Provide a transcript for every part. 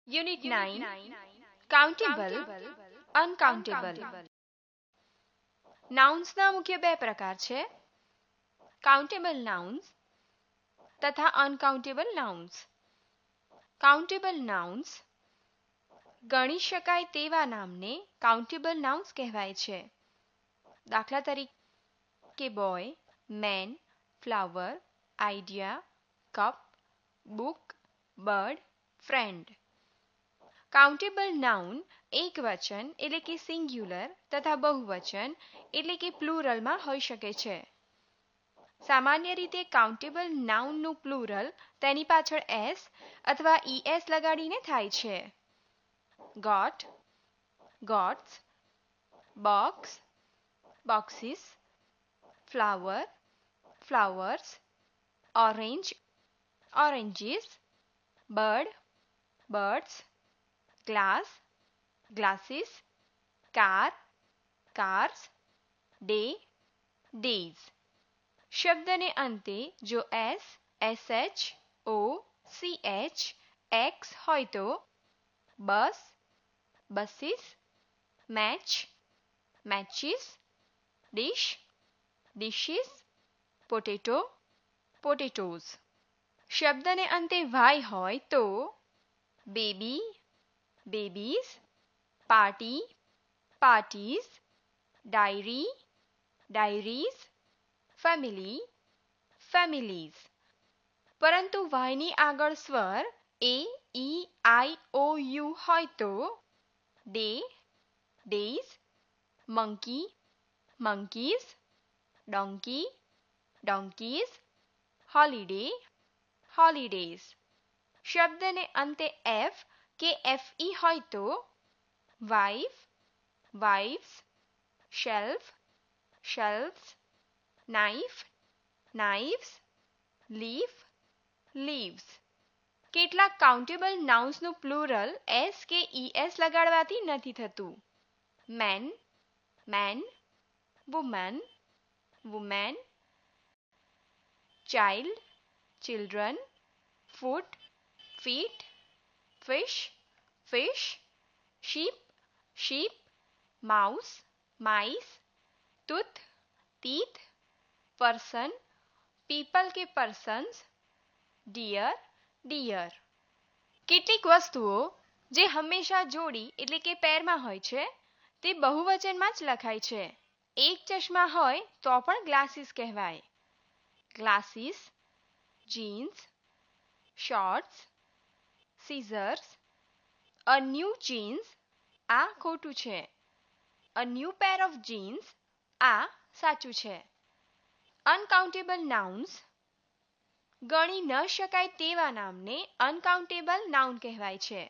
Unit 9 countable uncountable. નાઉન્સના મુખ્ય બે પ્રકાર છે, કાઉન્ટેબલ નાઉન્સ તથા અનકાઉન્ટેબલ નાઉન્સ. કાઉન્ટેબલ નાઉન્સ ગણી શકાય તેવા નામને કાઉન્ટેબલ નાઉન્સ કહેવાય છે. દાખલા તરીકે boy, man, flower, idea, cup, book, bird, friend. Countable noun એકવચન એટલે કે સિંગ્યુલર તથા બહુવચન એટલે કે પ્લુરલમાં હોઈ શકે છે. સામાન્ય રીતે કાઉન્ટેબલ નાઉનનું પ્લુરલ તેની પાછળ એસ અથવા ઈએસ લગાડીને થાય છે. Goat, goats, box, boxes, flower, flowers, orange, oranges, bird, birds, glass, glasses, car, cars, day, days. શબ્દને અંતે જો S, SH, O, CH, X હોય તો bus, buses, match, matches, dish, dishes, potato, potatoes. શબ્દને અંતે વાય હોય તો baby, babies, party, parties, diary, diaries, family, families. પરંતુ વાયની આગળ સ્વર એ, ઈ, આઈ, ઓ, યુ હોય તો day, days, monkey, monkeys, donkey, donkeys, holiday, holidays. શબ્દને અંતે એફ કે એફઈ હોય તો wife, wives, shelf, shelfs, knife, knives, leaf, leaves. કેટલાક કાઉન્ટેબલ નાઉન્સનું પ્લુરલ એસ કે ઈએસ લગાડવાથી નથી થતું. Man, men, woman, women, child, children, foot, feet, fish, fish, sheep, sheep, mouse, mice, tooth, teeth, person, people કે persons, deer, deer. કેટલીક વસ્તુઓ જે હંમેશા જોડી એટલે કે પેરમાં હોય છે તે બહુવચનમાં જ લખાય છે. એક ચશ્મા હોય તો પણ ગ્લાસીસ કહેવાય. Glasses, jeans, shorts, scissors, a new jeans આ ખોટું છે. A new pair of jeans આ સાચું છે. અનકાઉન્ટેબલ નાઉન્સ ગણી ન શકાય તેવા નામને અનકાઉન્ટેબલ નાઉન કહેવાય છે.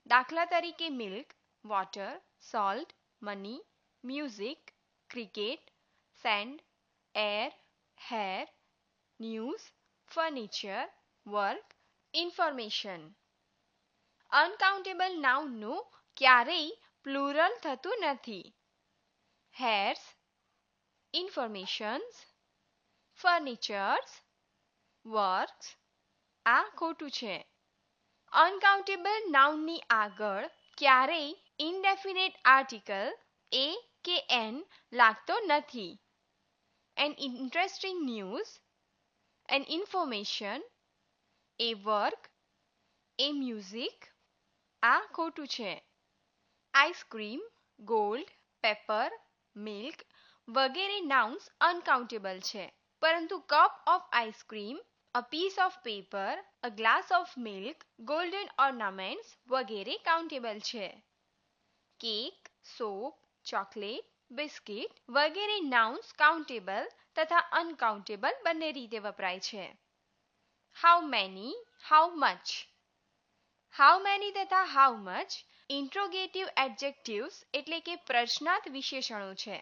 દાખલા તરીકે milk, water, salt, money, music, cricket, sand, air, hair, news, furniture, work, information. Uncountable નાઉનનું ક્યારેય પ્લુરલ થતું નથી. હેર્સ, ઇન્ફોર્મેશન્સ, ફર્નિચર્સ, વર્ક્સ આ ખોટું છે. અનકાઉન્ટેબલ નાઉનની આગળ ક્યારેય ઇનડેફિનેટ આર્ટિકલ એ કે એન લાગતો નથી. An interesting news, an information, a work, a music આ ખોટું છે. આઈસ્ક્રીમ, ગોલ્ડ, પેપર, મિલ્ક વગેરે નાઉન્સ અનકાઉન્ટેબલ છે. પરંતુ cup of ice cream, a piece of paper, a glass of milk, golden ornaments વગેરે કાઉન્ટેબલ છે. કેક, સોપ, ચોકલેટ, બિસ્કિટ વગેરે nouns countable તથા અનકાઉન્ટેબલ બંને રીતે વપરાય છે. How many, how much. How many તથા હાઉ મચ ઇન્ટ્રોગેટિવ એડજેક્ટિવ્સ એટલે કે પ્રશ્નાર્થ વિશેષણો છે.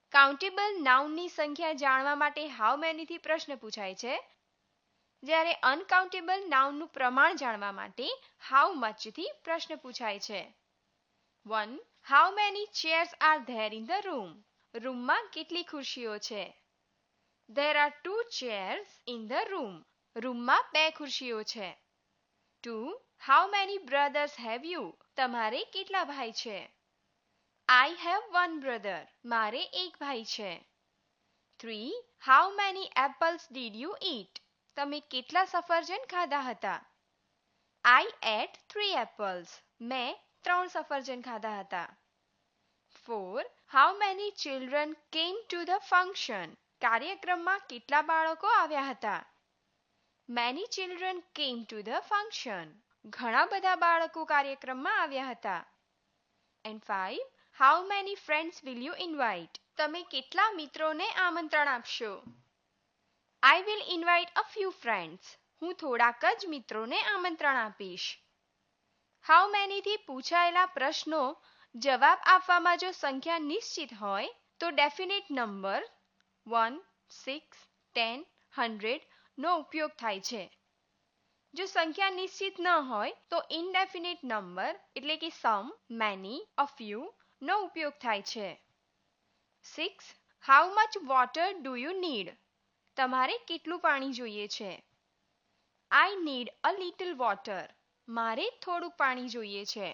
કાઉન્ટેબલ નાઉનની સંખ્યા જાણવા માટે હાઉ મેનીથી પ્રશ્ન પૂછાય છે, જ્યારે અનકાઉન્ટેબલ નાઉનનું પ્રમાણ જાણવા માટે હાઉ મચથી પ્રશ્ન પૂછાય છે. 1. How many chairs are there in the room. રૂમમાં કેટલી ખુરશીઓ છે? There are 2 chairs in the room. રૂમમાં 2 ખુરશીઓ છે. 2. How many brothers have you? તમારે કેટલા ભાઈ છે? I have one brother. મારે એક ભાઈ છે. 3. How many apples did you ઈટ? તમે કેટલા સફરજન ખાધા હતા? આઈ એટ 3 એપલ્સ. મેં 3 સફરજન ખાધા હતા. 4. How many children came to the function? કાર્યક્રમમાં કેટલા બાળકો આવ્યા હતા? Many children came to the function. ઘણા બધા બાળકો કાર્યક્રમમાં આવ્યા હતા. And 5. How many friends will you invite? તમે કેટલા મિત્રોને આમંત્રણ આપશો? I will invite a few friends. હું થોડાક જ મિત્રોને આમંત્રણ આપીશ. હાઉ મેનીથી પૂછાયેલા પ્રશ્નો જવાબ આપવામાં જો સંખ્યા નિશ્ચિત હોય તો ડેફિનેટ નંબર 1, 6, 10, 100 નો ઉપયોગ થાય છે. જો સંખ્યા નિશ્ચિત ન હોય તો ઇનડેફિનેટ નંબર એટલે કે સમ, મેની, અ ફ્યુ નો ઉપયોગ થાય છે. 6. How much water do you need? તમારે કેટલું પાણી જોઈએ છે? I need a little water. મારે થોડુંક પાણી જોઈએ છે.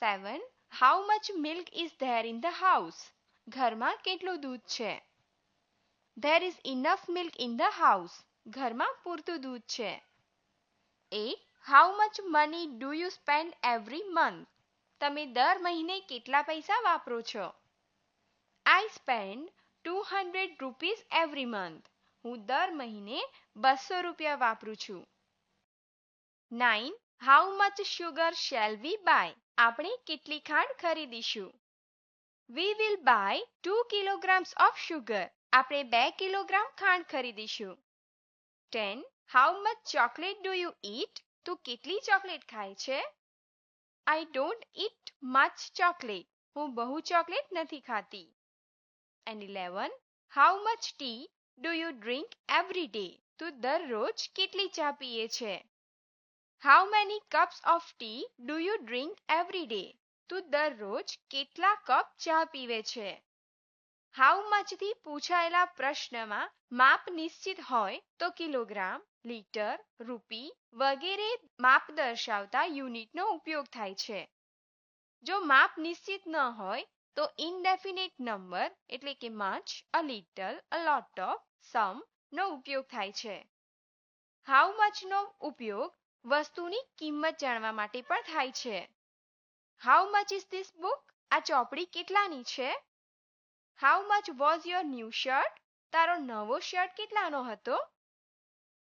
7. How much milk is there in the house? ઘરમાં કેટલું દૂધ છે? There is enough milk in the house. ઘરમાં પૂરતું દૂધ છે. 8. How much money do you spend every month? તમે દર મહિને કેટલા પૈસા વાપરો છો? આઈ સ્પેન્ડ 200 રૂપીઝ એવરી મંથ. હું દર મહિને 200 રૂપિયા વાપરું છું. 9. How much sugar shall we buy? આપણે કેટલી ખાંડ ખરીદીશું? We will buy 2 kilograms of sugar. આપણે 2 કિલોગ્રામ ખાંડ ખરીદીશું. 10. How much chocolate do you eat? તું કેટલી ચોકલેટ ખાય છે? I don't eat much chocolate. હું બહુ ચોકલેટ નથી ખાતી. And 11. How much tea do you drink every day? તું દરરોજ કેટલી ચા પીએ છે? How many cups of T do you drink every day? તું દરરોજ કેટલા કપ ચા પીવે છે? હાઉ મચથી પૂછાયેલા પ્રશ્નમાં માપ નિશ્ચિત હોય તો કિલોગ્રામ, લીટર, રૂપી વગેરે માપ દર્શાવતા યુનિટનો ઉપયોગ થાય છે. જો માપ નિશ્ચિત ન હોય તો ઇનડેફિનેટ નંબર એટલે કે much, a little, a lot of, some નો ઉપયોગ થાય છે. હાઉ મચનો ઉપયોગ વસ્તુની કિંમત જાણવા માટે પણ થાય છે. How much is this book? આ ચોપડી કેટલાની છે? How much was your new shirt? તારો નવો શર્ટ કેટલાનો હતો?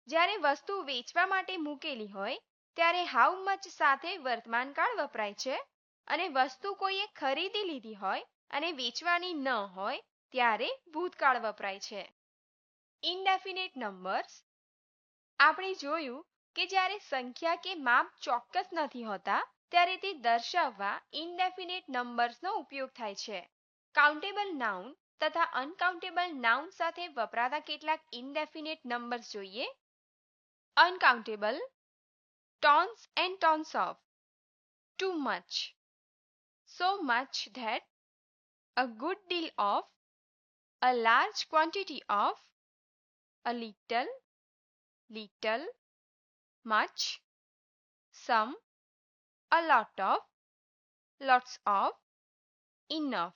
જ્યારે વસ્તુ વેચવા માટે મૂકેલી હોય ત્યારે હાઉ મચ સાથે વર્તમાનકાળ વપરાય છે અને વસ્તુ કોઈએ ખરીદી લીધી હોય અને વેચવાની ન હોય ત્યારે ભૂતકાળ વપરાય છે. Indefinite numbers. આપણે જોયું કે જ્યારે સંખ્યા કે માપ ચોક્કસ નથી હોતા ત્યારે તે દર્શાવવા ઇનડેફિનેટ નંબર્સનો ઉપયોગ થાય છે. કાઉન્ટેબલ નાઉન તથા અનકાઉન્ટેબલ નાઉન સાથે વપરાતા કેટલાક ઇનડેફિનેટ નંબર્સ જોઈએ. Uncountable. Tones and tones of. Too much. So much that. A good deal of. A large quantity of. A little. little, much, some, a lot of, lots of, enough.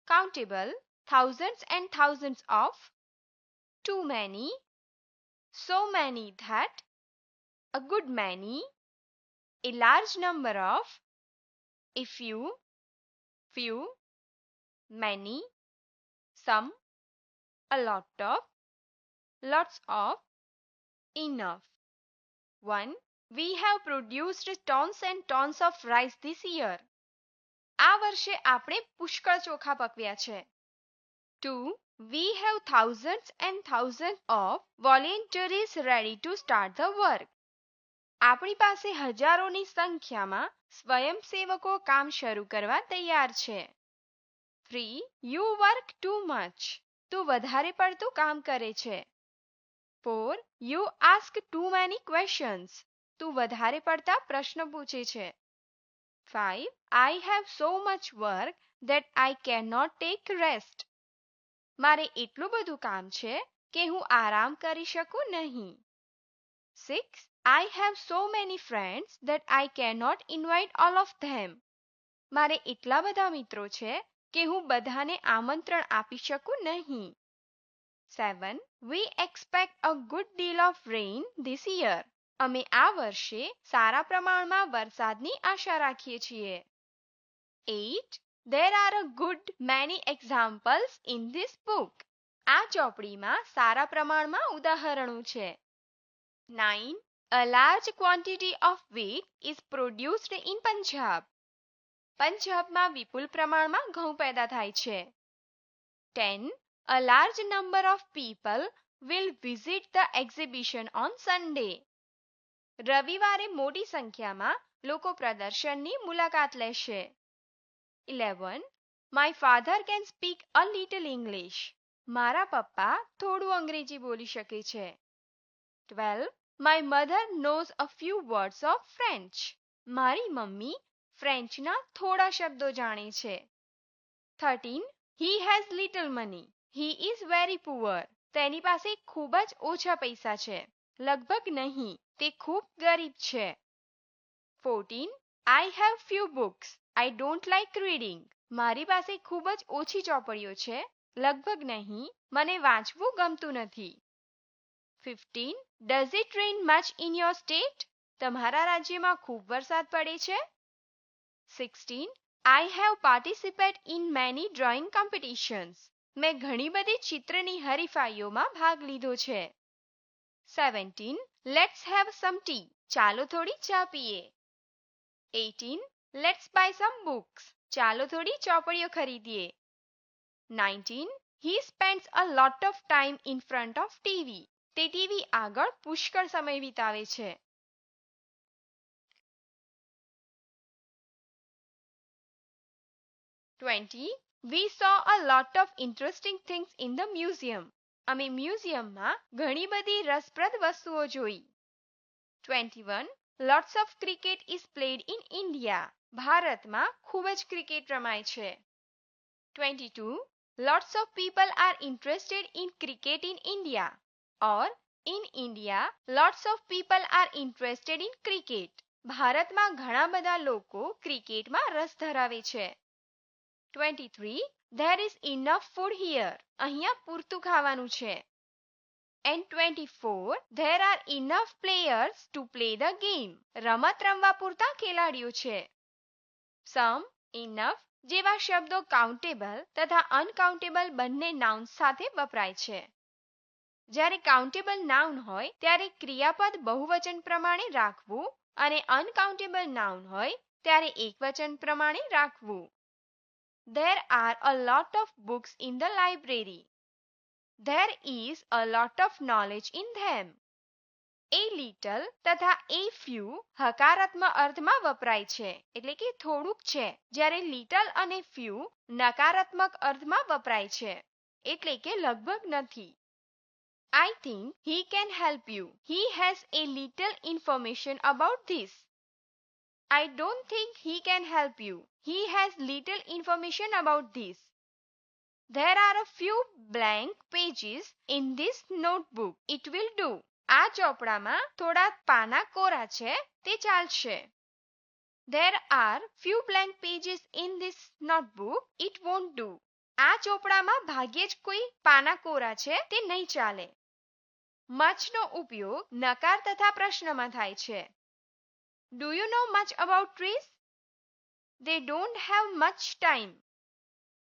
Countable. Thousands and thousands of. Too many. So many that. A good many. A large number of. A few. Few. Many. Some. A lot of. Lots of. Enough. 1. We have produced tons and tons of rice this year. આ વર્ષે આપણે પુષ્કળ ચોખા પકવ્યા છે. 2. We have thousands and thousands of volunteers ready to start the work. આપણી પાસે હજારોની સંખ્યામાં સ્વયંસેવકો કામ શરૂ કરવા તૈયાર છે. 3. You work too much. તું વધારે પડતું કામ કરે છે. 4. You ask too many questions. તું વધારે પડતા પ્રશ્ન પૂછે છે. 5. I have so much work that I cannot take rest. મારે એટલું બધું કામ છે કે હું આરામ કરી શકું નહીં. 6. I have so many friends that I cannot invite all of them. મારે એટલા બધા મિત્રો છે કે હું બધાને આમંત્રણ આપી શકું નહીં. 7. We expect a good deal of rain this year. અમે આ વર્ષે સારા પ્રમાણમાં વરસાદની આશા રાખીએ છીએ. 8. There are a good many examples in this book. આ ચોપડીમાં સારા પ્રમાણમાં ઉદાહરણો છે. 9. A large quantity of wheat is produced in Punjab. પંજાબમાં વિપુલ પ્રમાણમાં ઘઉં પેદા થાય છે. 10. A large number of people will visit the exhibition on Sunday. રવિવારે મોટી સંખ્યામાં લોકો પ્રદર્શનની મુલાકાત લેશે. 11. My father can speak a little English. મારા પપ્પા થોડું અંગ્રેજી બોલી શકે છે. 12. My mother knows a few words of French. મારી મમ્મી ફ્રેન્ચના થોડા શબ્દો જાણે છે. 13. He has little money. He is very poor. તેની પાસે ખૂબ જ ઓછા પૈસા છે. લગભગ નહીં, તે ખૂબ ગરીબ છે. 14. I have few books. I don't like reading. મારી પાસે ખૂબ જ ઓછી ચોપડીઓ છે. લગભગ નહીં, મને વાંચવું ગમતું નથી. 15. Does it rain much in your state? તમારા રાજ્યમાં ખૂબ વરસાદ પડે છે? 16. I have participated in many drawing competitions. મેં ઘણી બધી ચિત્રની હરીફાઈઓમાં ભાગ લીધો છે. 17. Let's have some tea. ચાલો થોડી ચા પીએ. 18. Let's buy some books. ચાલો થોડી ચોપડીઓ ખરીદીએ. 19. He spends a lot of time in front of TV. તે ટીવી આગળ પુષ્કળ સમય વિતાવે છે. 20. We saw a lot of interesting things in the museum. અમે મ્યુઝિયમમાં ઘણી બધી રસપ્રદ વસ્તુઓ જોઈ. 21. Lots of cricket is played in India. ભારતમાં ખૂબ જ ક્રિકેટ રમાય છે. 22. Lots of people are interested in cricket in India. Or in India, lots of people are interested in cricket. ભારતમાં ઘણા બધા લોકો ક્રિકેટમાં રસ ધરાવે છે. 23. There is enough food here. અહીંયા પૂરતું ખાવાનું છે. And 24. There are enough players to play the game. રમત રમવા પૂરતા ખેલાડીઓ છે. Some, enough જેવા શબ્દો કાઉન્ટેબલ તથા અનકાઉન્ટેબલ બંને નાઉન્સ સાથે વપરાય છે. જ્યારે કાઉન્ટેબલ નાઉન હોય ત્યારે ક્રિયાપદ બહુવચન પ્રમાણે રાખવું અને અનકાઉન્ટેબલ નાઉન હોય ત્યારે એકવચન પ્રમાણે રાખવું. There are a lot of books in the library. There is a lot of knowledge in them. A little તથા a few હકારાત્મક અર્થમાં વપરાય છે, એટલે કે થોડુંક છે, જ્યારે little અને few નકારાત્મક અર્થમાં વપરાય છે, એટલે કે લગભગ નથી. I think he can help you. He has a little information about this. I don't think he can help you. He has little information about this. There are a few blank pages in this notebook. It will do. આ ચોપડામાં થોડા પાના કોરા છે, તે ચાલશે. There are few blank pages in this notebook. It won't do. આ ચોપડામાં ભાગ્યે જ કોઈ પાના કોરા છે, તે નહીં ચાલે. much નો ઉપયોગ નકાર તથા પ્રશ્નમાં થાય છે. Do you know much about trees? They don't have much time.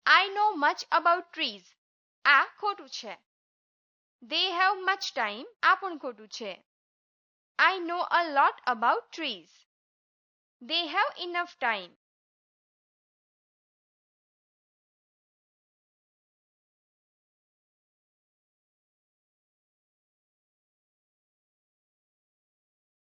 I know much about trees. આ ખોટું છે. They have much time. આ પણ ખોટું છે. I know a lot about trees. They have enough time.